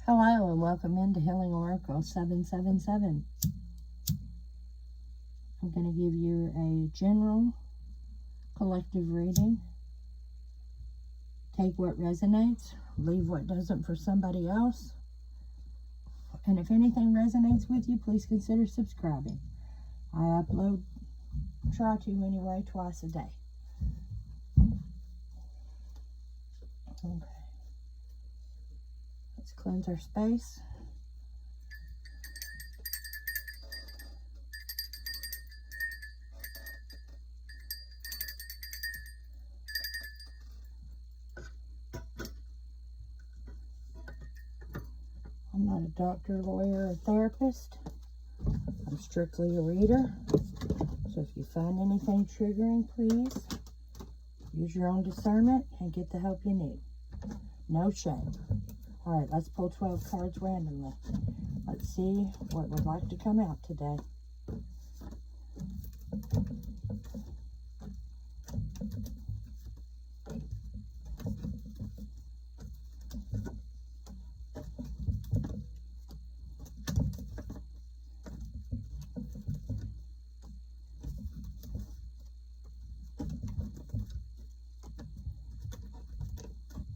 Hello and welcome into Healing Oracle 777. I'm going to give you a general collective reading. Take what resonates, leave what doesn't for somebody else. And if anything resonates with you, please consider subscribing. I upload, try to anyway, twice a day. Okay. Let's cleanse our space. I'm not a doctor, lawyer, or therapist. I'm strictly a reader. So if you find anything triggering, please use your own discernment and get the help you need. No shame. All right, let's pull 12 cards randomly. Let's see what would like to come out today.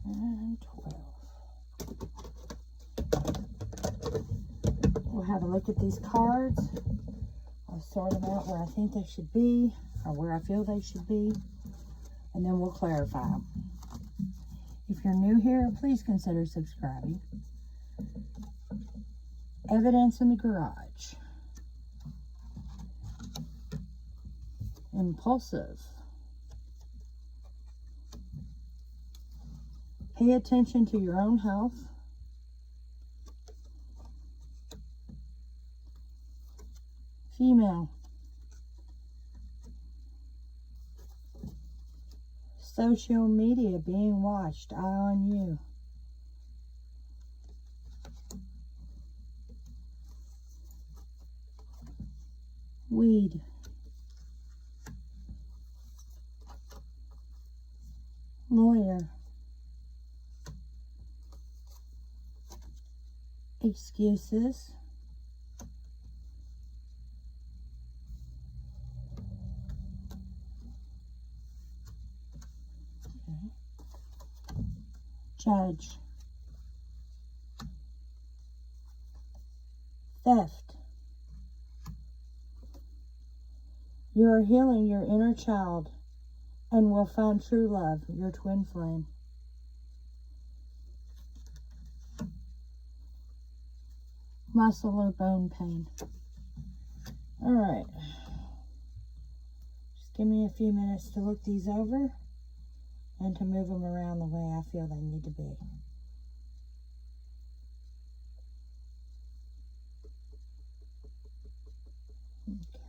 And 12. We'll have a look at these cards. I'll sort them out where I think they should be, or where I feel they should be, and then we'll clarify them. If you're new here, please consider subscribing. Evidence in the garage. Impulsive. Pay attention to your own health. Female. Social media being watched. Eye on you. Weed. Lawyer. Excuses. Okay. Judge. Theft. You are healing your inner child and will find true love, your twin flame. Muscle or bone pain. All right. Just give me a few minutes to look these over and to move them around the way I feel they need to be. Okay.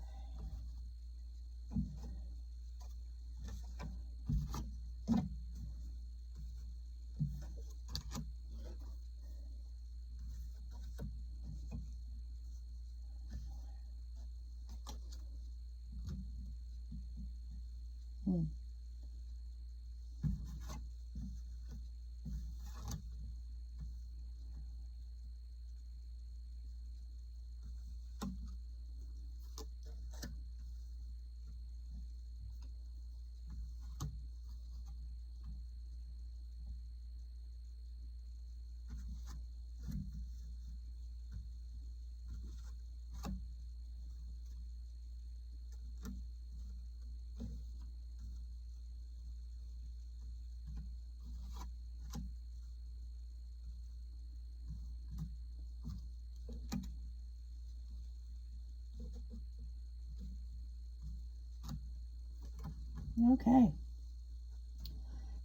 Okay.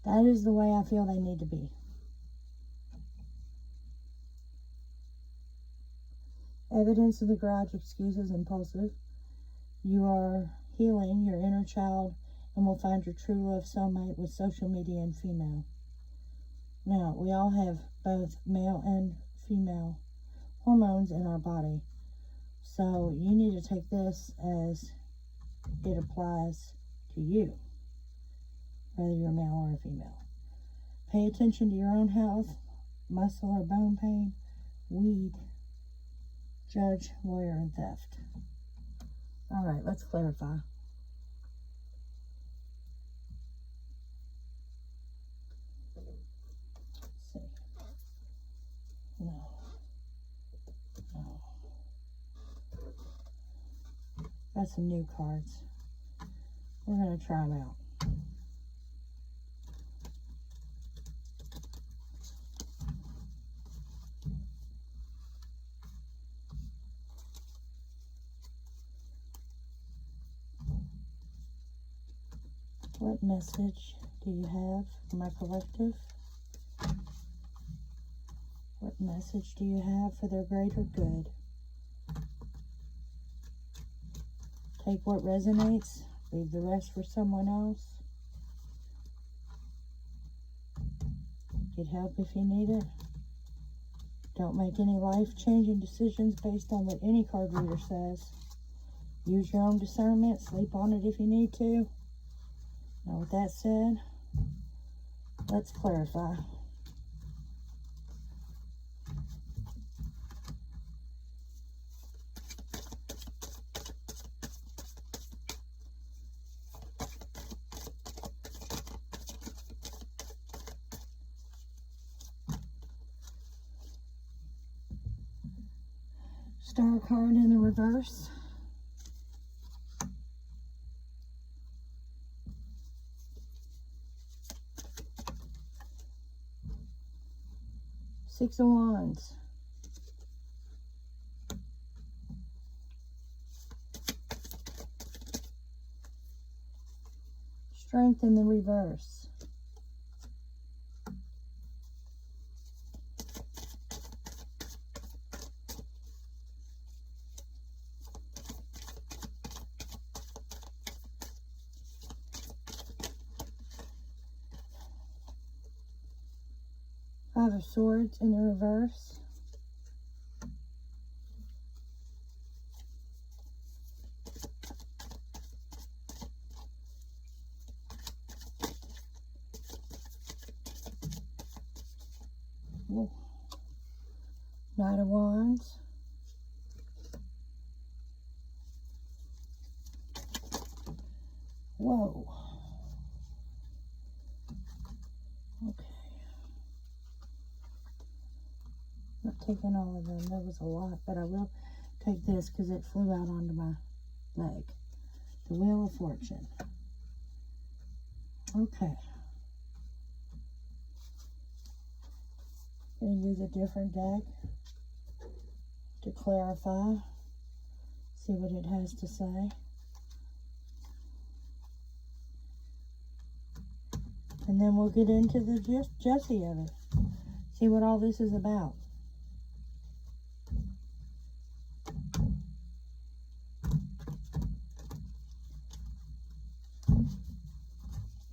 That is the way I feel they need to be. Evidence in the garage, excuses, impulsive. You are healing your inner child and will find your true love soulmate with social media and female. Now, we all have both male and female hormones in our body. So you need to take this as it applies to you, whether you're male or a female. Pay attention to your own health, muscle or bone pain, weed, judge, lawyer, and theft. All right, let's clarify. Let's see. No. No. Got some new cards. We're going to try them out. What message do you have for my collective? What message do you have for their greater good? Take what resonates, leave the rest for someone else. Get help if you need it. Don't make any life-changing decisions based on what any card reader says. Use your own discernment, sleep on it if you need to. Now, with that said, let's clarify. Star card in the reverse. Six of Wands. Strength in the reverse. Five of Swords in the reverse. Whoa. Knight of Wands. Whoa. Okay. Not taking all of them. There was a lot, but I will take this because it flew out onto my leg. The Wheel of Fortune. Okay. Going to use a different deck to clarify. See what it has to say. And then we'll get into the Jessie of it. See what all this is about.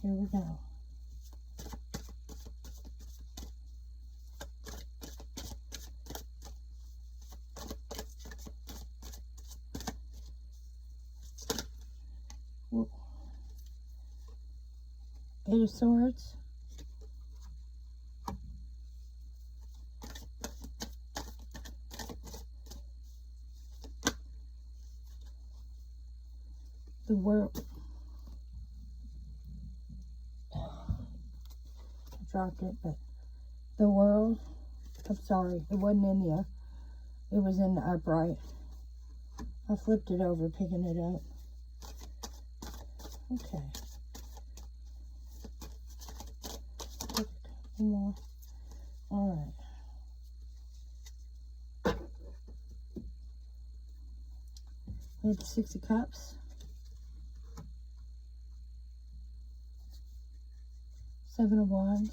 Here we go. Whoa. Eight of Swords. The World. Dropped it, but the World. I'm sorry, it wasn't in the. It was in the upright. I flipped it over, picking it up. Okay. Take a couple more. All right. We have the Six of Cups. Seven of Wands.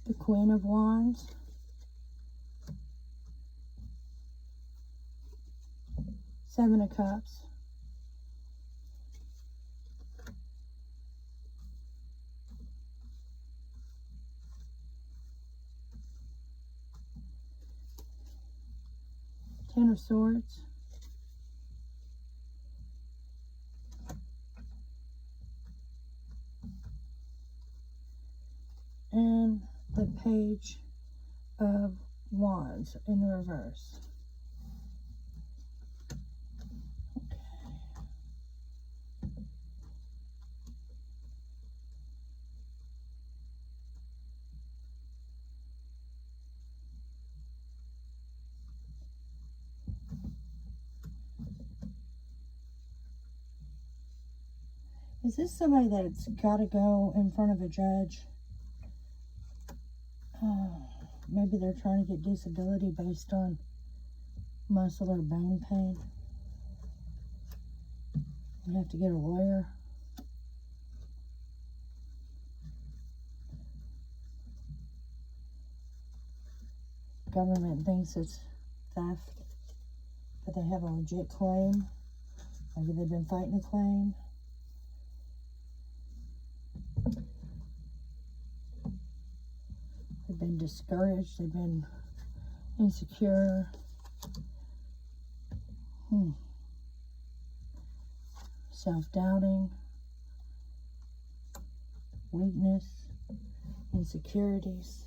The Queen of Wands. Seven of Cups. Ten of Swords. the Page of Wands in reverse. Is this somebody that's got to go in front of a judge? Maybe they're trying to get disability based on muscle or bone pain. You have to get a lawyer. Government thinks it's theft, but they have a legit claim. Maybe they've been fighting a claim. They've been discouraged. They've been insecure. Self-doubting. Weakness. Insecurities.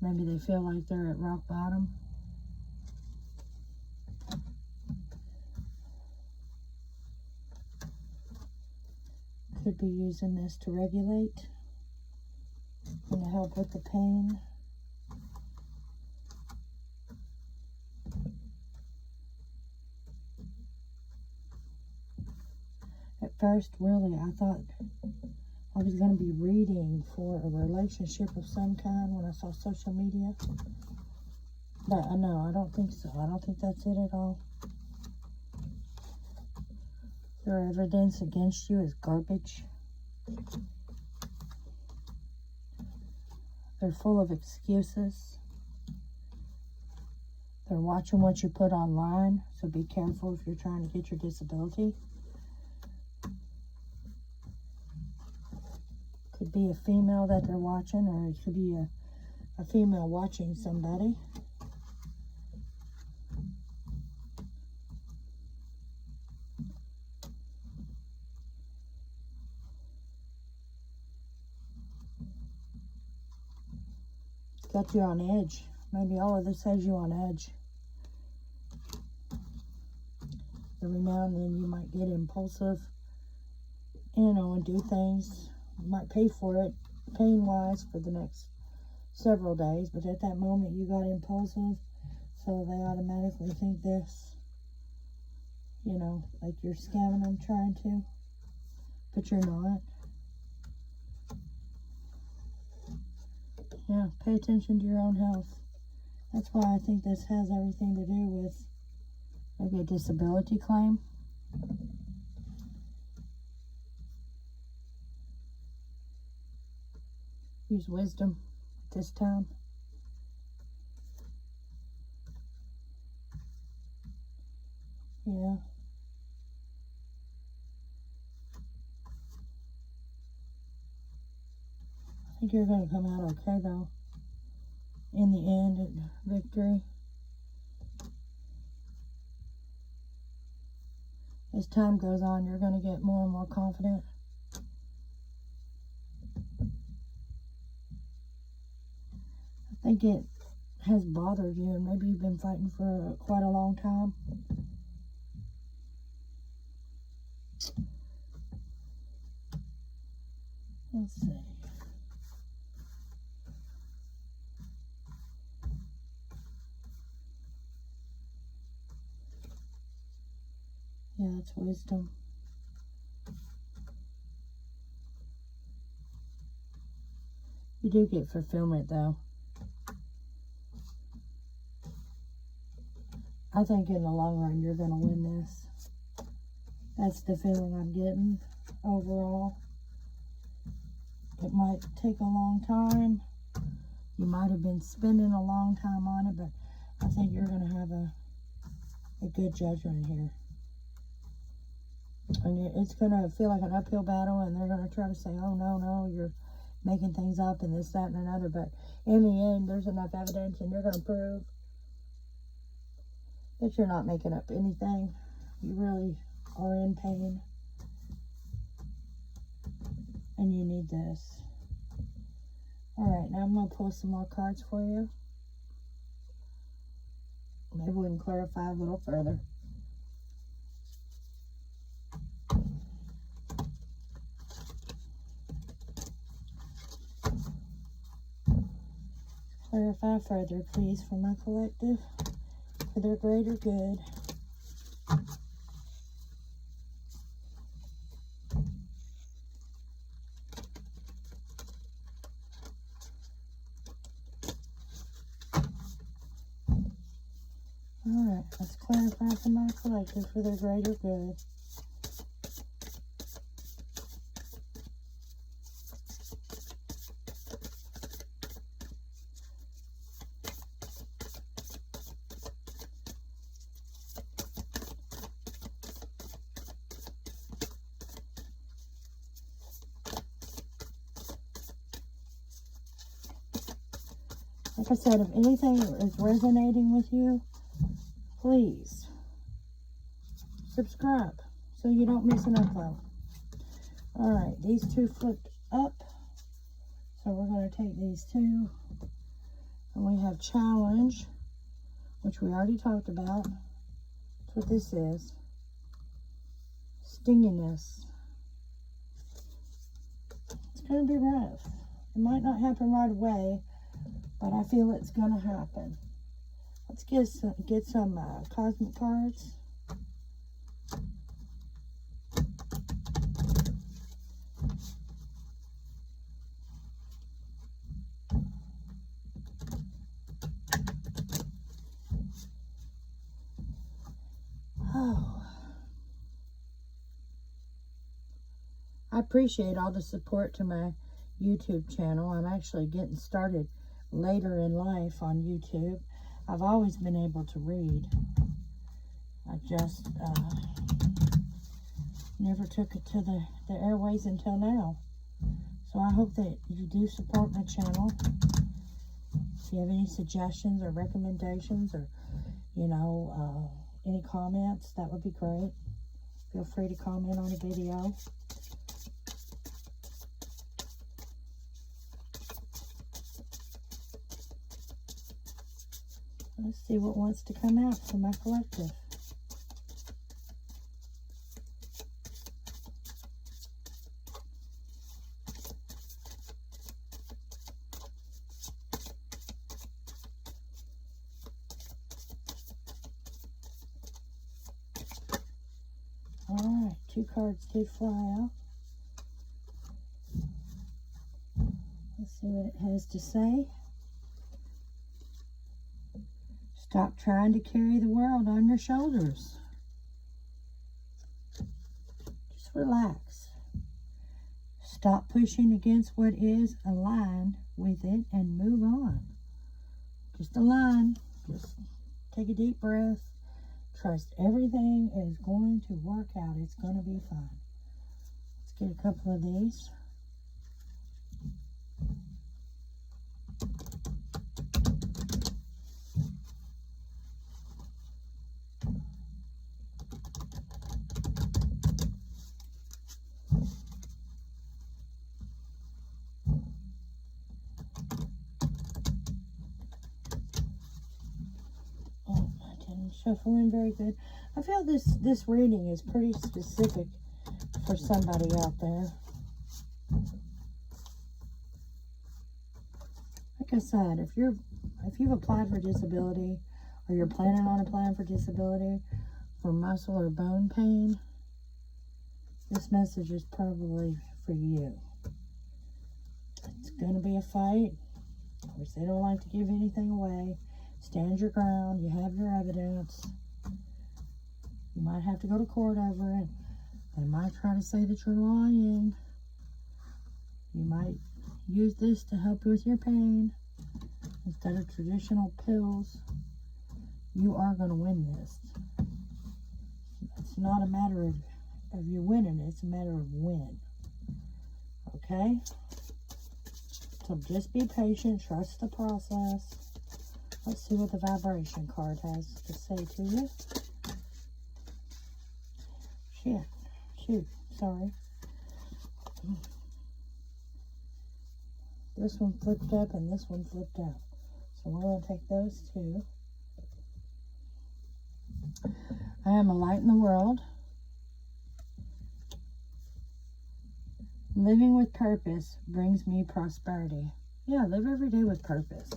Maybe they feel like they're at rock bottom. Could be using this to regulate and to help with the pain. At first, really, I thought I was going to be reading for a relationship of some kind when I saw social media. But no, I don't think so. I don't think that's it at all. Their evidence against you is garbage. They're full of excuses. They're watching what you put online, so be careful if you're trying to get your disability. Could be a female that they're watching, or it could be a female watching somebody. Got you on edge. Maybe all of this has you on edge. Every now and then you might get impulsive, and do things. You might pay for it, pain-wise, for the next several days, but at that moment you got impulsive, so they automatically think this, like you're scamming them, trying to, but you're not. Yeah, pay attention to your own health. That's why I think this has everything to do with maybe a disability claim. Use wisdom this time. Yeah. I think you're going to come out okay, though. In the end, victory. As time goes on, you're going to get more and more confident. I think it has bothered you, and maybe you've been fighting for quite a long time. Let's see. Yeah, that's wisdom. You do get fulfillment, though. I think in the long run, you're going to win this. That's the feeling I'm getting overall. It might take a long time. You might have been spending a long time on it, but I think you're going to have a good judgment here. And it's going to feel like an uphill battle, and they're going to try to say, oh, no, you're making things up and this, that, and another. But in the end, there's enough evidence, and you're going to prove that you're not making up anything. You really are in pain. And you need this. Alright, now I'm going to pull some more cards for you. Maybe we can clarify a little further. Clarify further, please, for my collective, for their greater good. Alright, let's clarify for my collective, for their greater good. Like I said, if anything is resonating with you, please subscribe so you don't miss an upload. Alright, these two flipped up. So we're going to take these two. And we have challenge, which we already talked about. That's what this is. Stinginess. It's going to be rough. It might not happen right away, but I feel it's going to happen. Let's get some cosmic cards. Oh. I appreciate all the support to my YouTube channel. I'm actually getting started later in life on YouTube. I've always been able to read. I just never took it to the airways until now. So I hope that you do support my channel. If you have any suggestions or recommendations or, you know, any comments, that would be great. Feel free to comment on a video. Let's see what wants to come out for my collective. Alright, two cards did fly out. Let's see what it has to say. Stop trying to carry the world on your shoulders. Just relax. Stop pushing against what is, align with it, and move on. Just align. Just take a deep breath. Trust everything is going to work out. It's going to be fine. Let's get a couple of these. Shuffling very good. I feel this reading is pretty specific for somebody out there. Like I said, if you've applied for disability, or you're planning on applying for disability for muscle or bone pain, this message is probably for you. It's going to be a fight. Of course, they don't like to give anything away. Stand your ground. You have your evidence. You might have to go to court over it. They might try to say that you're lying. You might use this to help you with your pain instead of traditional pills. You are going to win this. It's not a matter of you winning. It's a matter of when. Okay? So just be patient. Trust the process. Let's see what the vibration card has to say to you. Shoot, sorry. This one flipped up and this one flipped out. So we're going to take those two. I am a light in the world. Living with purpose brings me prosperity. Yeah, live every day with purpose.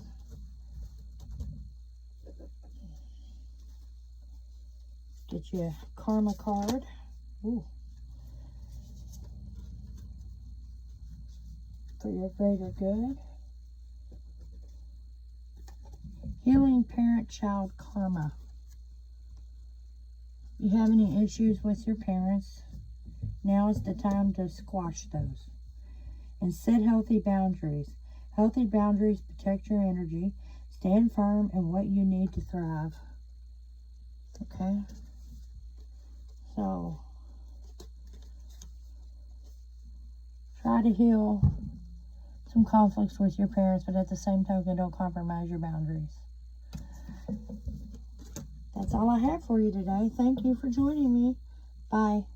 Get you a karma card. Ooh. For your greater good. Healing parent-child karma. If you have any issues with your parents, now is the time to squash those. And set healthy boundaries. Healthy boundaries protect your energy. Stand firm in what you need to thrive. Okay? So, try to heal some conflicts with your parents, but at the same token, don't compromise your boundaries. That's all I have for you today. Thank you for joining me. Bye.